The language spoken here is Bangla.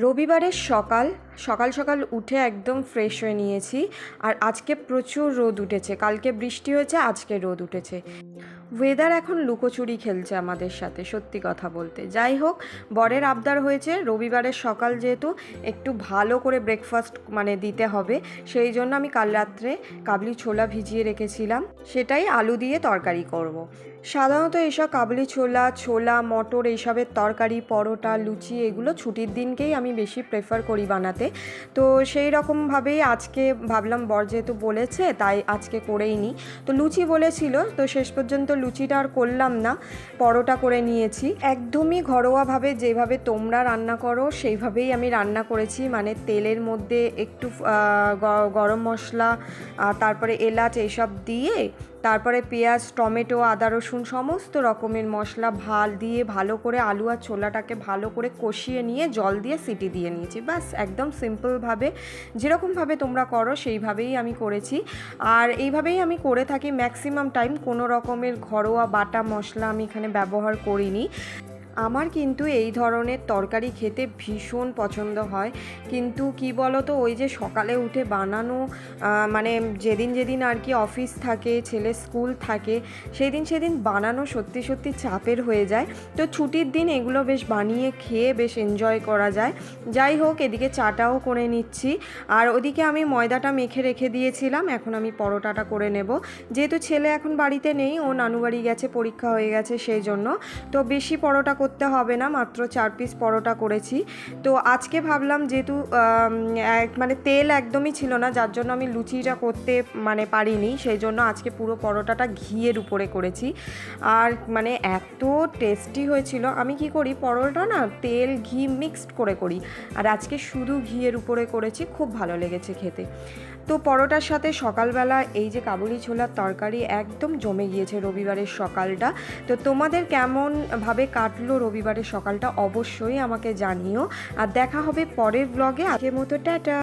রবিবারের সকাল সকাল সকাল উঠে একদম ফ্রেশ হয়ে নিয়েছি। আর আজকে প্রচুর রোদ উঠেছে, কালকে বৃষ্টি হয়েছে, আজকে রোদ উঠেছে। ওয়েদার এখন লুকোচুরি খেলছে আমাদের সাথে, সত্যি কথা বলতে। যাই হোক, বরের আবদার হয়েছে রবিবারের সকাল যেহেতু একটু ভালো করে ব্রেকফাস্ট দিতে হবে, সেই জন্য আমি কাল রাত্রে কাবলি ছোলা ভিজিয়ে রেখেছিলাম, সেটাই আলু দিয়ে তরকারি করব। সাধারণত এইসব কাবলি ছোলা, ছোলা মটর এইসবের তরকারি, পরোটা, লুচি এগুলো ছুটির দিনকেই আমি বেশি প্রেফার করি বানাতে। তো সেই রকমভাবেই আজকে ভাবলাম বর যেহেতু বলেছে তাই আজকে করেই নিই। তো লুচি বলেছিল, তো শেষ পর্যন্ত লুচিটা আর করলাম না, পরোটা করে নিয়েছি। একদমই ঘরোয়াভাবে যেভাবে তোমরা রান্না করো সেইভাবেই আমি রান্না করেছি। তেলের মধ্যে একটু গরম মশলা, তারপরে এলাচ এইসব দিয়ে, তারপরে পেঁয়াজ, টমেটো, আদা, রসুন সমস্ত রকমের মশলা দিয়ে ভালো করে আলু আর ছোলাটাকে ভালো করে কষিয়ে নিয়ে জল দিয়ে সিটি দিয়ে নিয়েছি। ব্যাস, একদম সিম্পলভাবে যেরকমভাবে তোমরা করো সেইভাবেই আমি করেছি। আর এইভাবেই আমি করে থাকি ম্যাক্সিমাম টাইম। কোনো রকমের ঘরোয়া বাটা মশলা আমি এখানে ব্যবহার করিনি। আমার কিন্তু এই ধরনের তরকারি খেতে ভীষণ পছন্দ হয়, কিন্তু কি বলো তো, ওই যে সকালে উঠে বানানো, যেদিন যেদিন আর কি অফিস থাকে, ছেলের স্কুল থাকে, সেদিন বানানো সত্যি সত্যি চাপের হয়ে যায়। তো ছুটির দিন এগুলো বেশ বানিয়ে খেয়ে বেশ এনজয় করা যায়। যাই হোক, এদিকে চাটাও করে নিচ্ছি, আর ওদিকে আমি ময়দাটা মেখে রেখে দিয়েছিলাম। এখন আমি পরোটাটা করে নেব। যেহেতু ছেলে এখন বাড়িতে নেই, ও নানু বাড়ি গেছে, পরীক্ষা হয়ে গেছে, সেই জন্য তো বেশি পরোটা করতে হবে না, মাত্র 4 পিস পরোটা করেছি। তো আজকে ভাবলাম যেহেতু তেল একদমই ছিল না, যার জন্য আমি লুচিটা করতে পারিনি, সেই জন্য আজকে পুরো পরোটাটা ঘিয়ের উপরে করেছি। আর এত টেস্টি হয়েছিল। আমি কি করি, পরোটা না তেল ঘি মিক্সড করে করি, আর আজকে শুধু ঘিয়ের উপরে করেছি, খুব ভালো লেগেছে খেতে। তো পরোটার সাথে সকালবেলা এই যে কাবুলি ছোলার তরকারি একদম জমে গিয়েছে রবিবারের সকালটা। তো তোমাদের কেমনভাবে কাটলো রবিবারের সকালটা অবশ্যই আমাকে জানিও। আর দেখা হবে পরের ব্লগে। আজকের মতো টাটা।